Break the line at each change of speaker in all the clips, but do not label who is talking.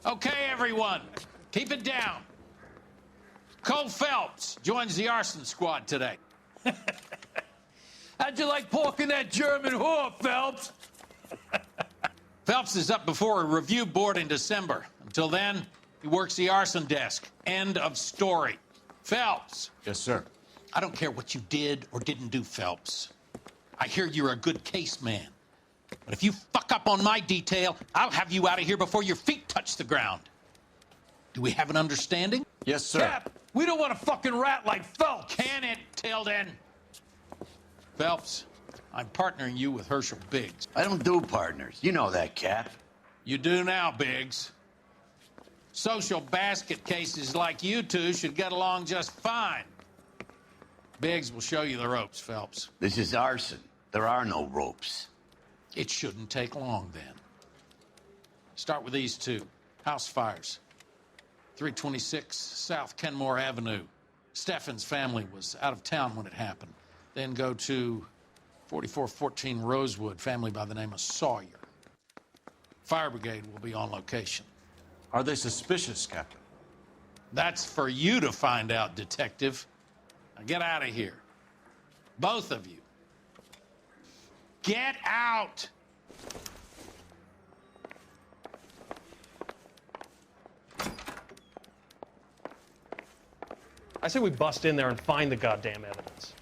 Okay, everyone, keep it down. Cole Phelps joins the arson squad today. How'd you like pork in that German whore, Phelps? Phelps is up before a review board in December. Until then, he works the arson desk. End of story. Phelps.
Yes, sir.
I don't care what you did or didn't do, Phelps. I hear you're a good case man. But if you fuck up on my detail, I'll have you out of here before your feet touch the ground. Do we have an understanding?
Yes, sir.
Cap, we don't want a fucking rat like Phelps. Can it, Tilden? Phelps, I'm partnering you with Herschel Biggs.
I don't do partners. You know that, Cap.
You do now, Biggs. Social basket cases like you two should get along just fine. Biggs will show you the ropes, Phelps.
This is arson. There are no ropes.
It shouldn't take long, then. Start with these two. House fires. 326 South Kenmore Avenue. Steffen's family was out of town when it happened. Then go to 4414 Rosewood, family by the name of Sawyer. Fire brigade will be on location.
Are they suspicious, Captain?
That's for you to find out, Detective. Now get out of here. Both of you. Get out!
I say we bust in there and find the goddamn evidence.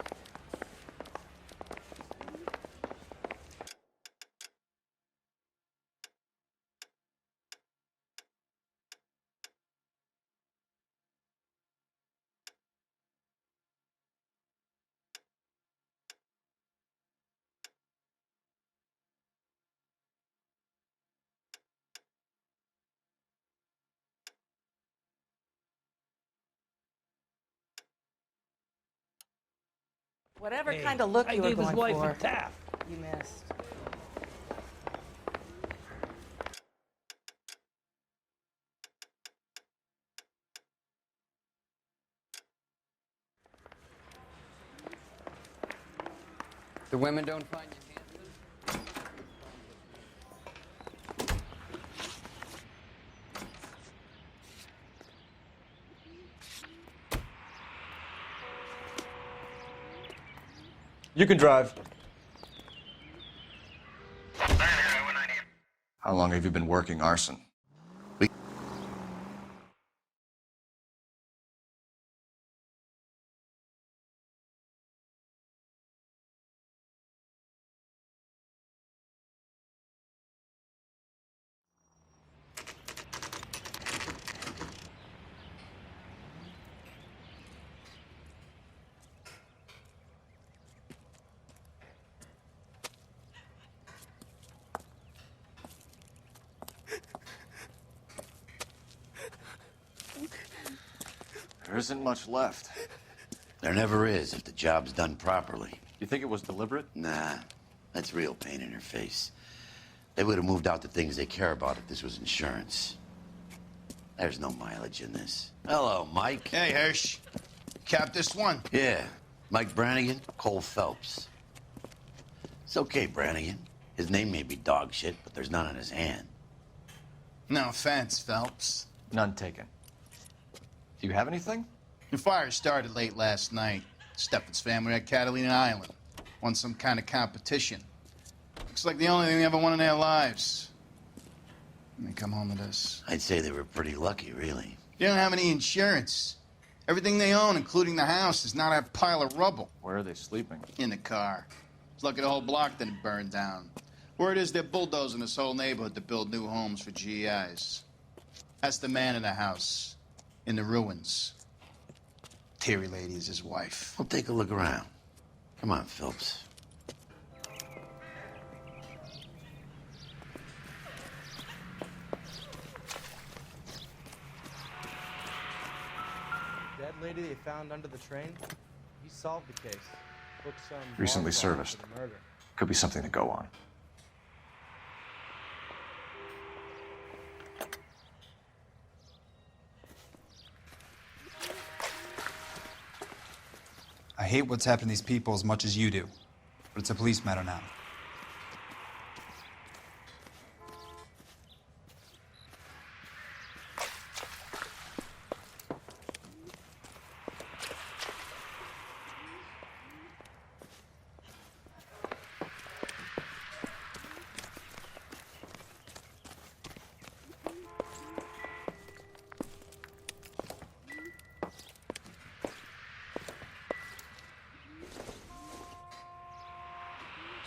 Whatever kind of look you were going for,
I gave his wife a tap.
you missed.
The women don't find your hands loose?
You can drive. How long have you been working arson? There isn't much left.
There never is if the job's done properly.
You think it was deliberate?
Nah, that's real pain in her face. They would have moved out the things they care about if this was insurance. There's no mileage in this. Hello, Mike.
Hey, Hirsch. Cap this one.
Yeah, Mike Brannigan, Cole Phelps. It's okay, Brannigan. His name may be dog shit, but there's none on his hand.
No offense, Phelps.
None taken. Do you have anything?
The fire started late last night. Steffen's family at Catalina Island. Won some kind of competition. Looks like the only thing they ever won in their lives. And they come home to this.
I'd say they were pretty lucky, really.
They don't have any insurance. Everything they own, including the house, is not a pile of rubble.
Where are they sleeping?
In the car. It's lucky the whole block didn't burn down. Word is they're bulldozing this whole neighborhood to build new homes for GIs. That's the man in the house. In the ruins. Terry Lady is his wife.
We'll take a look around. Come on, Phelps.
Dead lady they found under the train? He solved the case. Booked some
Recently
bar
serviced.
for the murder.
Could be something to go on.
I hate what's happened to these people as much as you do, but it's a police matter now.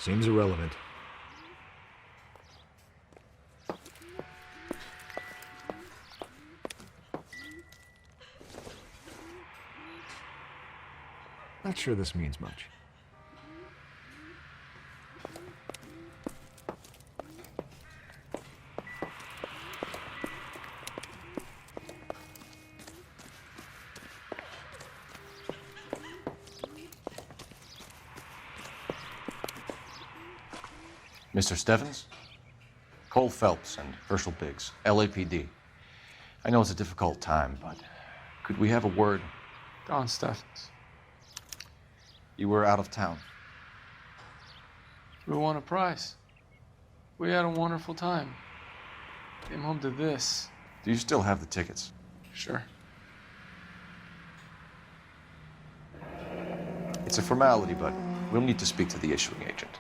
seems irrelevant. Not sure this means much.
Mr. Steffens? Cole Phelps and Herschel Biggs, LAPD. I know it's a difficult time, but could we have a word?
Don Steffens.
You were out of town.
We won a prize. We had a wonderful time. Came home to this.
Do you still have the tickets?
Sure.
It's a formality, but we'll need to speak to the issuing agent.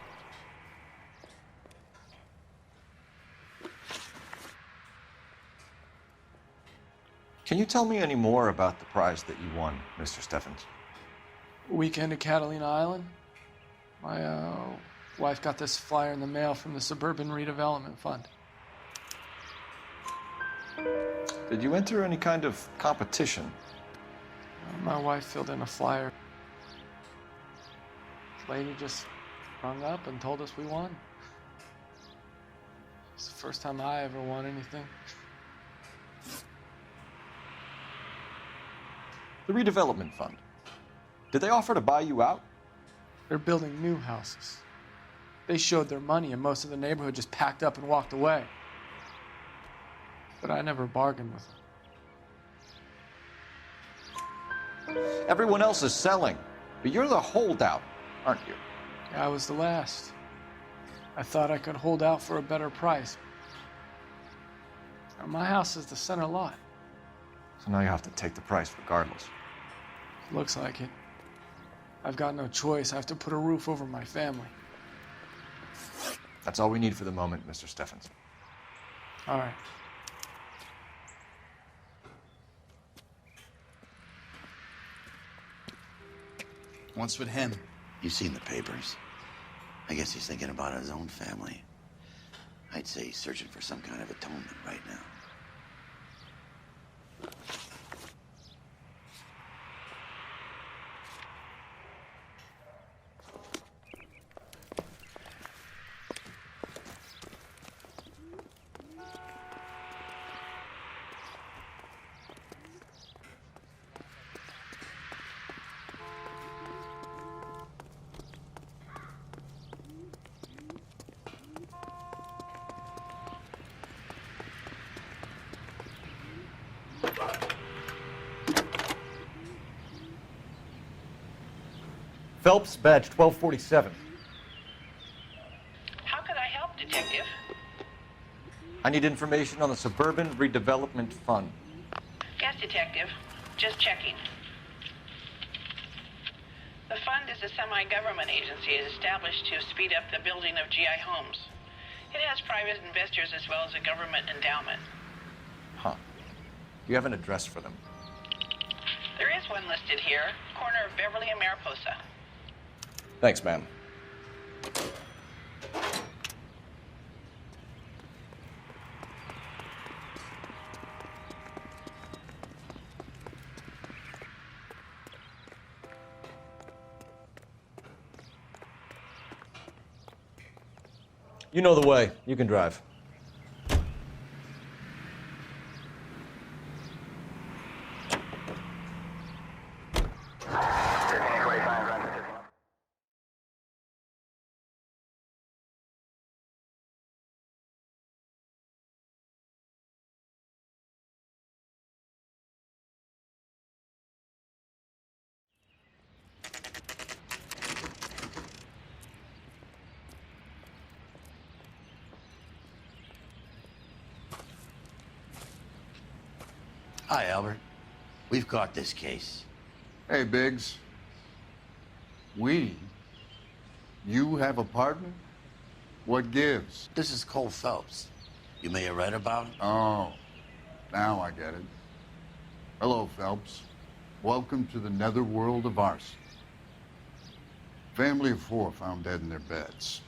Can you tell me any more about the prize that you won, Mr. Steffens?
Weekend at Catalina Island. My wife got this flyer in the mail from the Suburban Redevelopment Fund.
Did you enter any kind of competition?
My wife filled in a flyer. This lady just rung up and told us we won. It's the first time I ever won anything.
The Redevelopment Fund. Did they offer to buy you out?
They're building new houses. They showed their money and most of the neighborhood just packed up and walked away. But I never bargained with them.
Everyone else is selling, but you're the holdout, aren't you?
I was the last. I thought I could hold out for a better price. Now, my house is the center lot.
So now you have to take the price regardless.
Looks like it. I've got no choice. I have to put a roof over my family.
That's all we need for the moment, Mr. Steffens.
All right.
What's with him?
You've seen the papers. I guess he's thinking about his own family. I'd say he's searching for some kind of atonement right now.
Phelps, badge 1247.
How could I help, Detective?
I need information on the Suburban Redevelopment Fund.
Yes, Detective. Just checking. The fund is a semi-government agency established to speed up the building of GI homes. It has private investors as well as a government endowment.
Huh. Do you have an address for them?
There is one listed here, corner of Beverly and Mariposa.
Thanks, ma'am. You know the way. You can drive.
Hi, Albert. We've caught this case.
Hey, Biggs. We? You have a partner? What gives?
This is Cole Phelps. You may have read about him.
Oh, now I get it. Hello, Phelps. Welcome to the netherworld of Arson. Family of 4 found dead in their beds.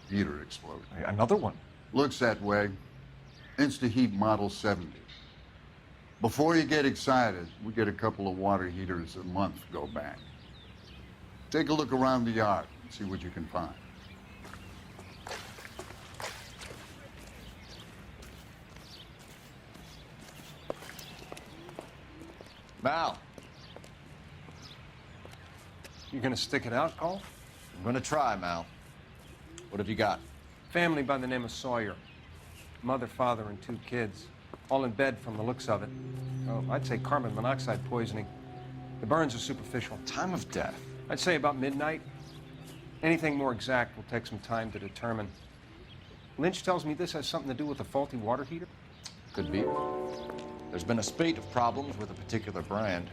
Heater exploded.
Hey, another one?
Looks that way. Insta-Heat Model 70. Before you get excited, we get a couple of water heaters a month go back. Take a look around the yard and see what you can find.
Mal,
You gonna stick it out, Cole?
I'm gonna try, Mal. What have you got?
Family by the name of Sawyer. Mother, father, and 2 kids. All in bed from the looks of it. Oh, I'd say carbon monoxide poisoning. The burns are superficial.
Time of death?
I'd say about midnight. Anything more exact will take some time to determine. Lynch tells me this has something to do with a faulty water heater.
Could be. There's been a spate of problems with a particular brand.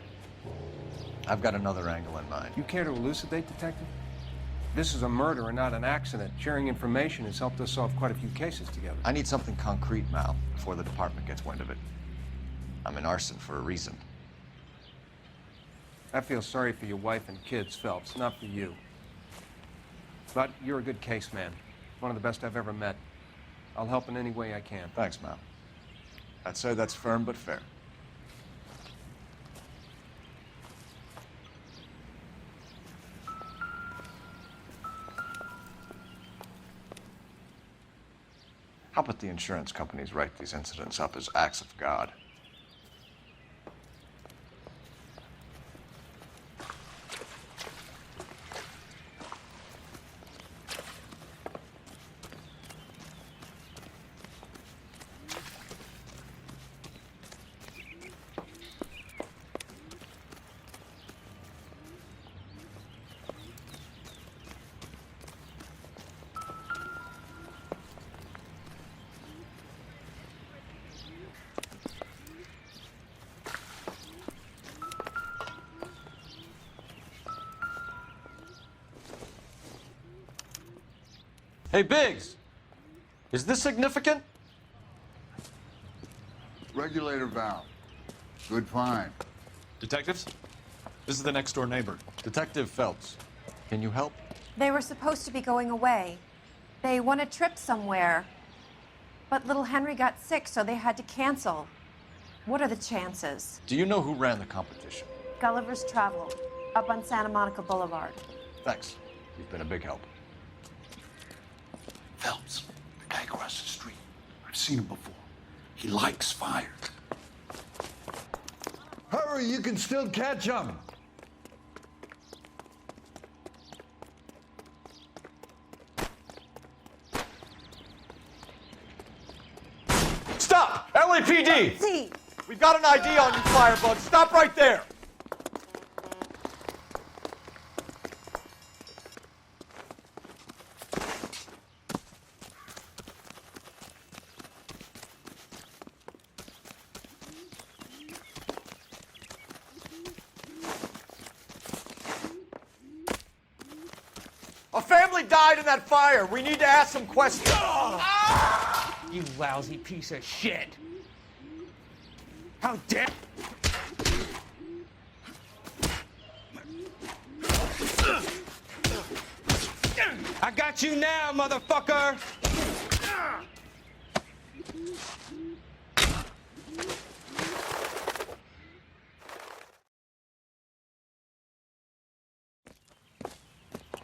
I've got another angle in mind.
You care to elucidate, Detective? This is a murder and not an accident. Sharing information has helped us solve quite a few cases together.
I need something concrete, Mal, before the department gets wind of it. I'm in Arson for a reason.
I feel sorry for your wife and kids, Phelps, not for you. But you're a good case man. One of the best I've ever met. I'll help in any way I can.
Thanks, Mal. I'd say that's firm but fair. How about the insurance companies write these incidents up as acts of God? Hey, Biggs! Is this significant?
Regulator valve. Good find.
Detectives? This is the next door neighbor.
Detective Phelps. Can you help?
They were supposed to be going away. They won a trip somewhere. But little Henry got sick, so they had to cancel. What are the chances?
Do you know who ran the competition?
Gulliver's Travel, up on Santa Monica Boulevard.
Thanks. You've been a big help.
Phelps, the guy across the street. I've seen him before. He likes fire.
Hurry, you can still catch him.
Stop! LAPD!
See.
We've got an ID on you, Firebug. Stop right there! A family died in that fire. We need to ask some questions.
You lousy piece of shit. How dare... I got you now, motherfucker!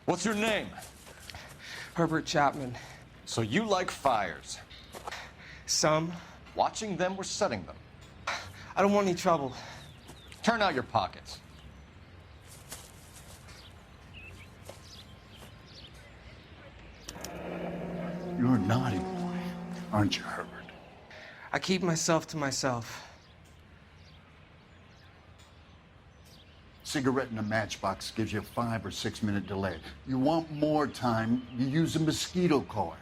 What's your name?
Herbert Chapman.
So you like fires?
Some.
Watching them or setting them?
I don't want any trouble.
Turn out your pockets.
You're a naughty boy, aren't you, Herbert?
I keep myself to myself.
Cigarette in a matchbox gives you a 5 or 6 minute delay. You want more time, you use a mosquito coil.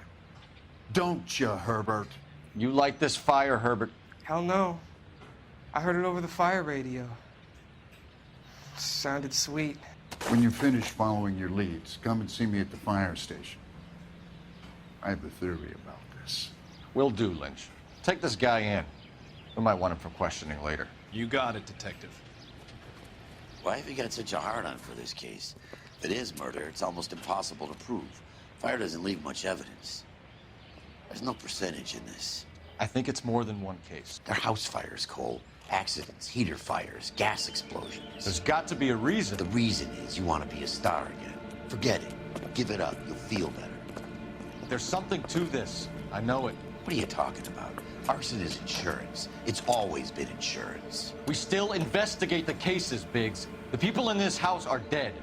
Don't you, Herbert?
You like this fire, Herbert?
Hell no. I heard it over the fire radio. Sounded sweet.
When you finish following your leads, come and see me at the fire station. I have a theory about this.
Will do, Lynch. Take this guy in. We might want him for questioning later.
You got it, Detective.
Why have you got such a hard-on for this case? If it is murder, it's almost impossible to prove. Fire doesn't leave much evidence. There's no percentage in this.
I think it's more than one case.
They're house fires, Cole. Accidents, heater fires, gas explosions.
There's got to be a reason.
The reason is you want to be a star again. Forget it. Give it up. You'll feel better.
There's something to this. I know it.
What are you talking about? Arson is insurance. It's always been insurance.
We still investigate the cases, Biggs. The people in this house are dead.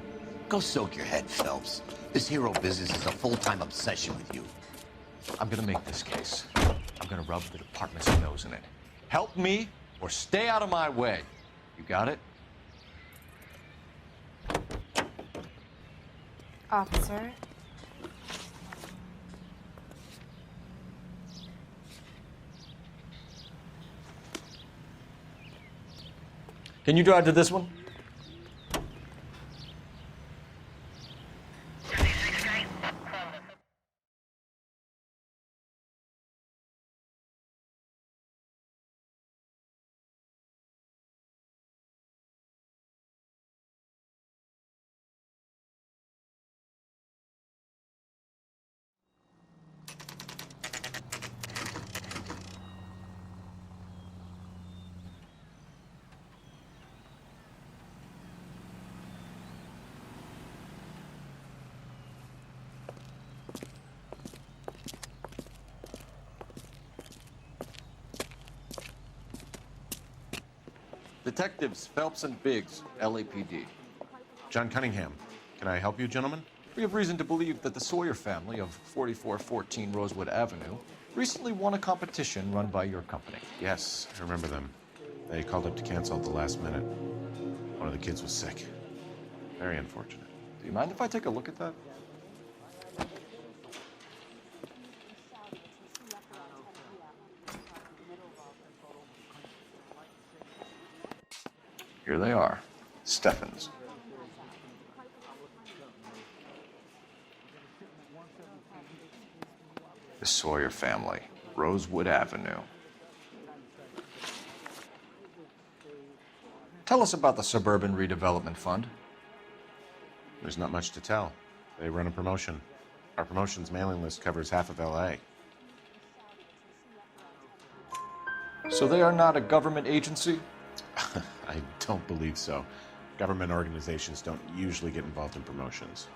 Go soak your head, Phelps. This hero business is a full-time obsession with you.
I'm gonna make this case. I'm gonna rub the department's nose in it. Help me or stay out of my way. You got it?
Officer?
Can you drive to this one? Detectives Phelps and Biggs, LAPD.
John Cunningham. Can I help you, gentlemen?
We have reason to believe that the Sawyer family of 4414 Rosewood Avenue recently won a competition run by your company.
Yes, I remember them. They called up to cancel at the last minute. One of the kids was sick. Very unfortunate.
Do you mind if I take a look at that? Here they are. Steffens. The Sawyer family, Rosewood Avenue. Tell us about the Suburban Redevelopment Fund.
There's not much to tell. They run a promotion. Our promotion's mailing list covers half of L.A.
So they are not a government agency?
I don't believe so. Government organizations don't usually get involved in promotions.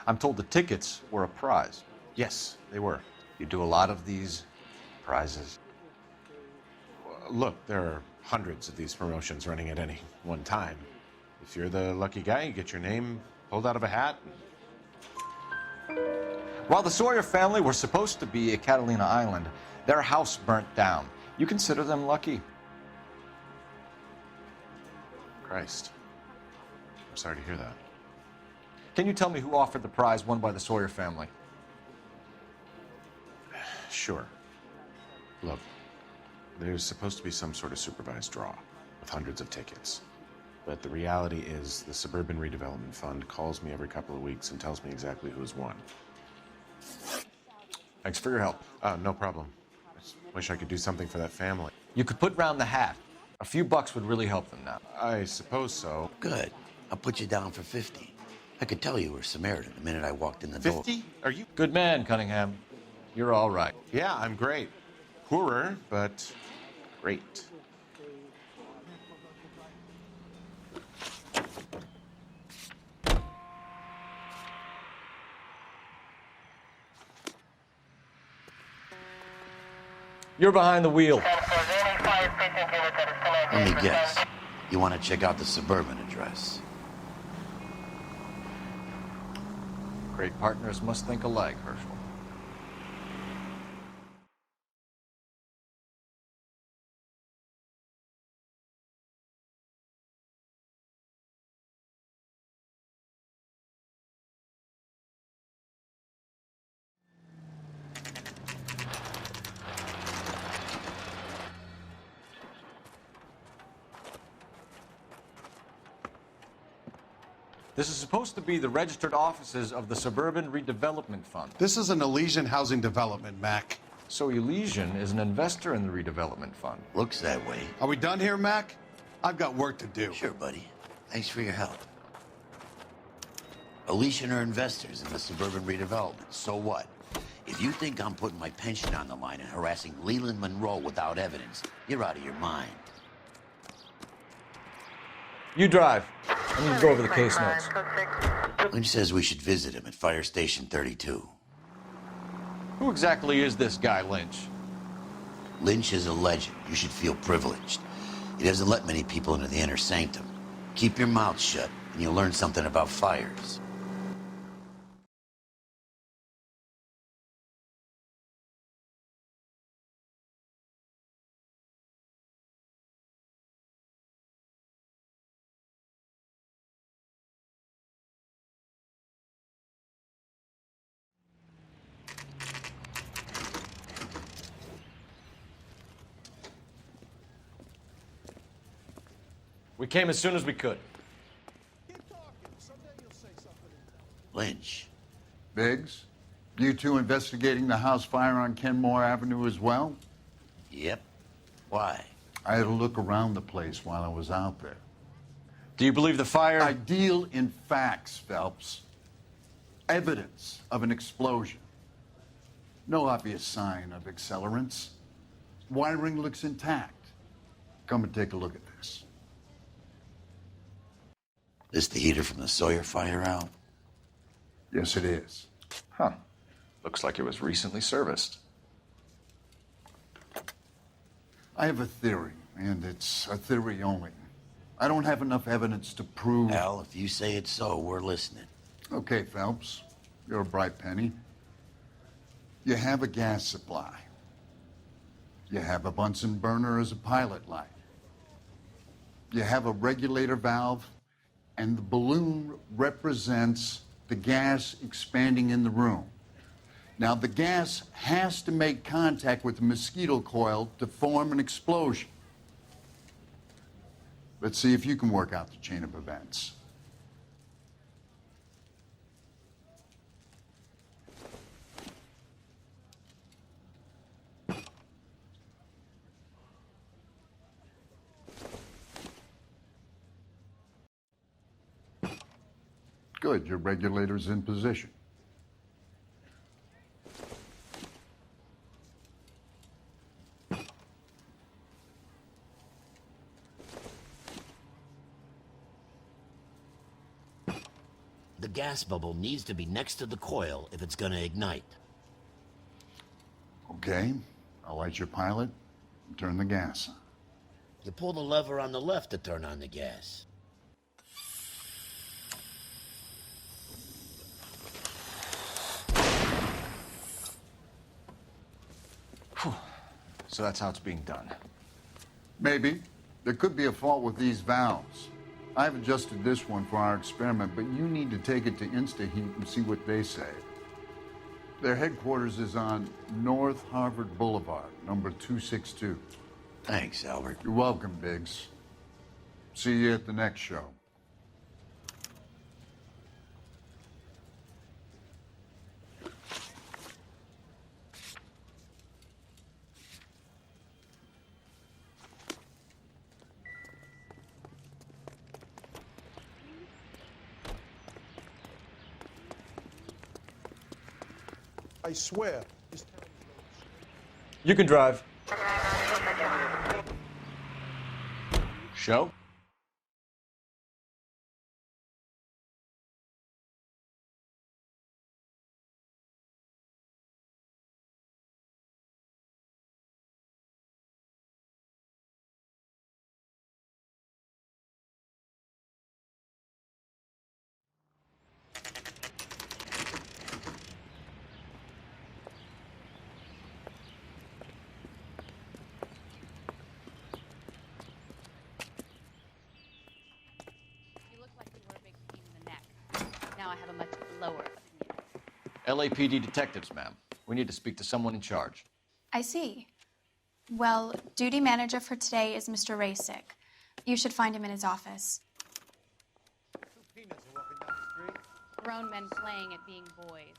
I'm told the tickets were a prize.
Yes, they were.
You do a lot of these prizes.
Look, there are hundreds of these promotions running at any one time. If you're the lucky guy, you get your name pulled out of a hat.
While the Sawyer family were supposed to be at Catalina Island, their house burnt down. You consider them lucky?
Christ. I'm sorry to hear that.
Can you tell me who offered the prize won by the Sawyer family?
Sure. Look, there's supposed to be some sort of supervised draw with hundreds of tickets. But the reality is the Suburban Redevelopment Fund calls me every couple of weeks and tells me exactly who's won.
Thanks for your help.
No problem. I just wish I could do something for that family.
You could put round the hat. A few bucks would really help them now.
I suppose so.
Good. I'll put you down for 50. I could tell you were Samaritan the minute I walked in the door.
50? Are you?
Good man, Cunningham. You're all right.
Yeah, I'm great. Poorer, but great.
You're behind the wheel.
Let me guess. You want to check out the Suburban address?
Great partners must think alike, Herschel. This is supposed to be the registered offices of the Suburban Redevelopment Fund.
This is an Elysian housing development, Mac.
So Elysian is an investor in the redevelopment fund.
Looks that way.
Are we done here, Mac? I've got work to do.
Sure, buddy. Thanks for your help. Alicia are investors in the suburban redevelopment. So what? If you think I'm putting my pension on the line and harassing Leland Monroe without evidence, you're out of your mind.
You drive. I need to go over the case notes.
Lynch says we should visit him at Fire Station 32.
Who exactly is this guy, Lynch?
Lynch is a legend. You should feel privileged. He doesn't let many people into the inner sanctum. Keep your mouth shut, and you'll learn something about fires.
We came as soon as we could.
Lynch.
Biggs, you two investigating the house fire on Kenmore Avenue as well?
Yep. Why?
I had a look around the place while I was out there.
Do you believe the fire?
I deal in facts, Phelps. Evidence of an explosion. No obvious sign of accelerants. Wiring looks intact. Come and take a look at this.
This the heater from the Sawyer fire, Al?
Yes, it is.
Huh. Looks like it was recently serviced.
I have a theory, and it's a theory only. I don't have enough evidence to prove...
Al, if you say it's so, we're listening.
Okay, Phelps. You're a bright penny. You have a gas supply. You have a Bunsen burner as a pilot light. You have a regulator valve, and the balloon represents the gas expanding in the room. Now, the gas has to make contact with the mosquito coil to form an explosion. Let's see if you can work out the chain of events. Good, your regulator's in position.
The gas bubble needs to be next to the coil if it's gonna ignite.
Okay, I'll light your pilot and turn the gas on.
You pull the lever on the left to turn on the gas.
So that's how it's being done.
Maybe. There could be a fault with these valves. I've adjusted this one for our experiment, but you need to take it to InstaHeat and see what they say. Their headquarters is on North Harvard Boulevard, number 262.
Thanks, Albert.
You're welcome, Biggs. See you at the next show.
I swear.
You can drive. Show?
Now I have a much lower opinion.
LAPD detectives, ma'am. We need to speak to someone in charge.
I see. Well, duty manager for today is Mr. Rasick. You should find him in his office.
Grown men playing at being boys.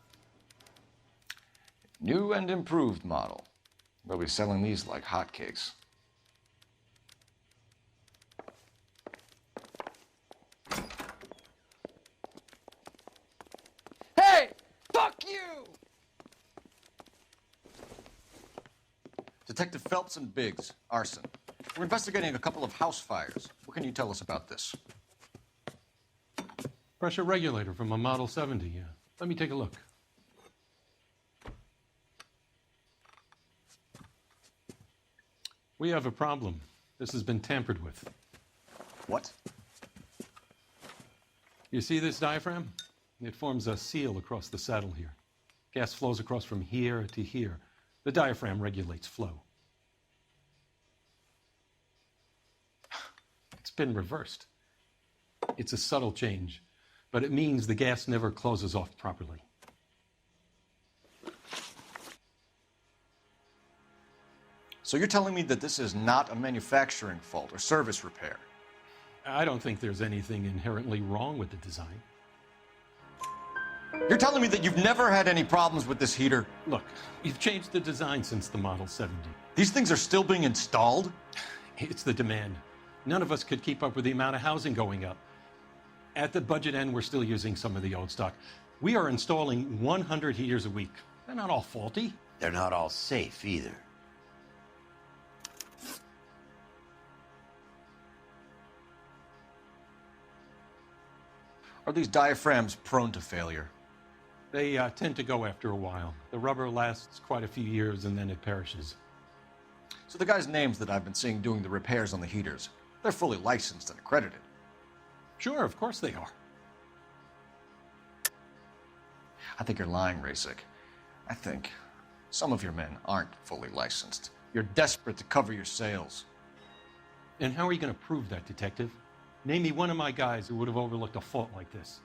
New and improved model. They'll be selling these like hotcakes. Detective Phelps and Biggs, Arson. We're investigating a couple of house fires. What can you tell us about this?
Pressure regulator from a Model 70, yeah. Let me take a look. We have a problem. This has been tampered with.
What?
You see this diaphragm? It forms a seal across the saddle here. Gas flows across from here to here. The diaphragm regulates flow. It's been reversed. It's a subtle change, but it means the gas never closes off properly.
So you're telling me that this is not a manufacturing fault or service repair?
I don't think there's anything inherently wrong with the design.
You're telling me that you've never had any problems with this heater?
Look, we've changed the design since the Model 70.
These things are still being installed?
It's the demand. None of us could keep up with the amount of housing going up. At the budget end, we're still using some of the old stock. We are installing 100 heaters a week. They're not all faulty.
They're not all safe either.
Are these diaphragms prone to failure?
They tend to go after a while. The rubber lasts quite a few years and then it perishes.
So the guys' names that I've been seeing doing the repairs on the heaters, they're fully licensed and accredited.
Sure, of course they are.
I think you're lying, Rasik. I think some of your men aren't fully licensed. You're desperate to cover your sales.
And how are you going to prove that, Detective? Name me one of my guys who would have overlooked a fault like this.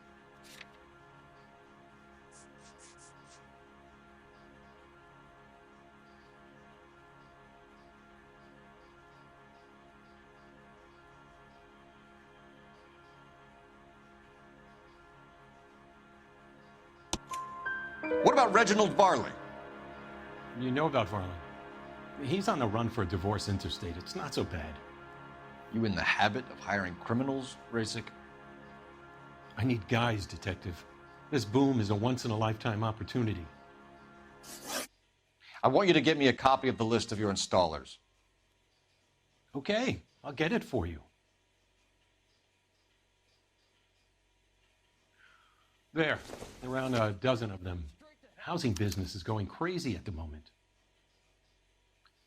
What about Reginald Varley?
You know about Varley. He's on the run for a divorce interstate. It's not so bad.
You in the habit of hiring criminals, Rasik?
I need guys, Detective. This boom is a once-in-a-lifetime opportunity.
I want you to get me a copy of the list of your installers.
Okay, I'll get it for you. There, around a dozen of them. The housing business is going crazy at the moment.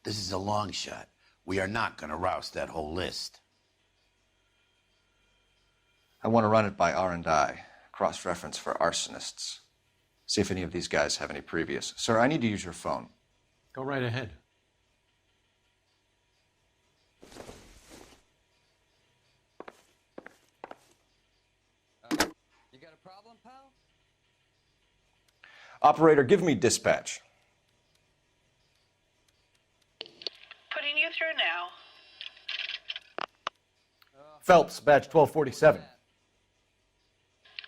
This is a long shot. We are not going to roust that whole list.
I want to run it by R&I, cross-reference for arsonists. See if any of these guys have any previous. Sir, I need to use your phone.
Go right ahead.
You got a problem, pal?
Operator, give me dispatch.
Putting you through now.
Phelps, badge 1247.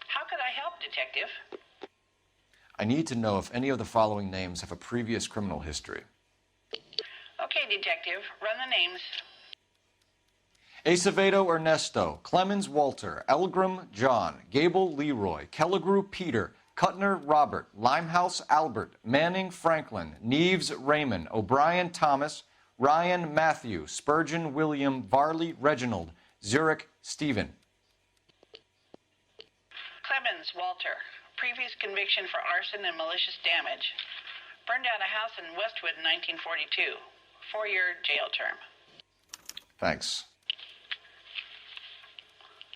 How could I help, Detective?
I need to know if any of the following names have a previous criminal history.
Okay, Detective, run the names.
Acevedo Ernesto, Clemens Walter, Elgram John, Gable Leroy, Kelligrew Peter, Cutner Robert, Limehouse Albert, Manning Franklin, Neves Raymond, O'Brien Thomas, Ryan Matthew, Spurgeon William, Varley Reginald, Zurich Stephen.
Clemens Walter. Previous conviction for arson and malicious damage. Burned down a house in Westwood in 1942. 4-year jail term.
Thanks.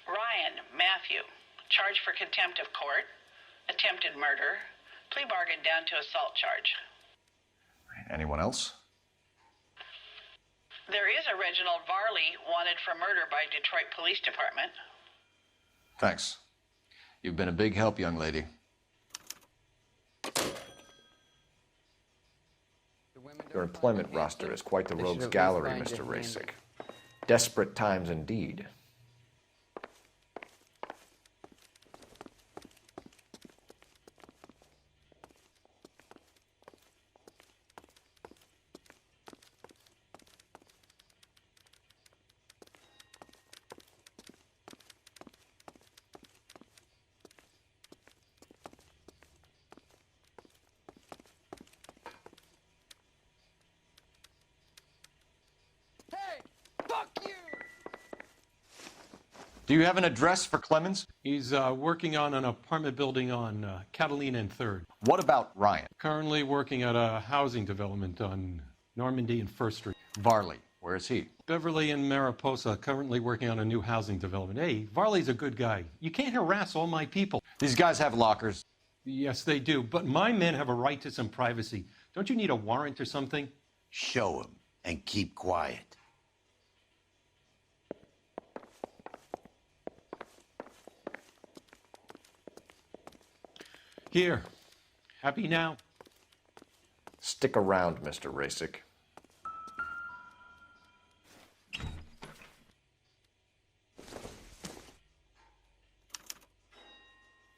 Ryan Matthew. Charged for contempt of court. Attempted murder. Plea bargain down to assault charge.
Anyone else?
There is a Reginald Varley wanted for murder by Detroit Police Department.
Thanks. You've been a big help, young lady. Your employment roster is quite the rogues gallery, Mr. Rasik. Desperate times indeed. Do you have an address for Clemens?
He's working on an apartment building on Catalina and 3rd.
What about Ryan?
Currently working at a housing development on Normandy and 1st Street.
Varley, where is he?
Beverly and Mariposa, currently working on a new housing development. Hey, Varley's a good guy. You can't harass all my people.
These guys have lockers.
Yes, they do, but my men have a right to some privacy. Don't you need a warrant or something?
Show him and keep quiet.
Here. Happy now?
Stick around, Mr. Rasick.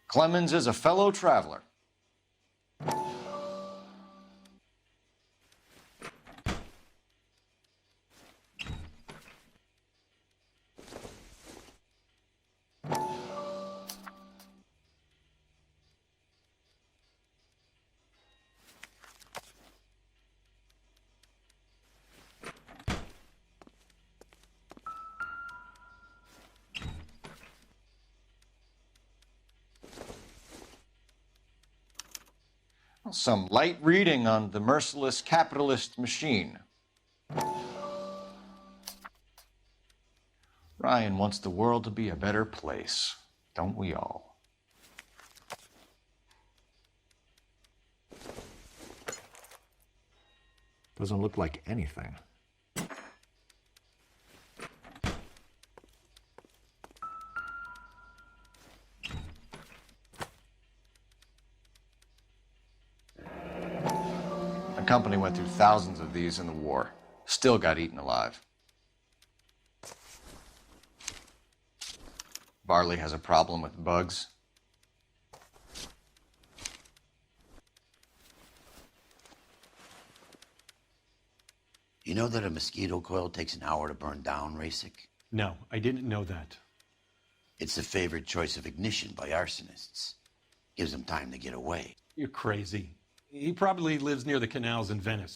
Clemens is a fellow traveler. Some light reading on the merciless capitalist machine. Ryan wants the world to be a better place, don't we all? Doesn't look like anything. The company went through thousands of these in the war. Still got eaten alive. Varley has a problem with bugs.
You know that a mosquito coil takes an hour to burn down, Rasick?
No, I didn't know that.
It's the favorite choice of ignition by arsonists. Gives them time to get away.
You're crazy. He probably lives near the canals in Venice.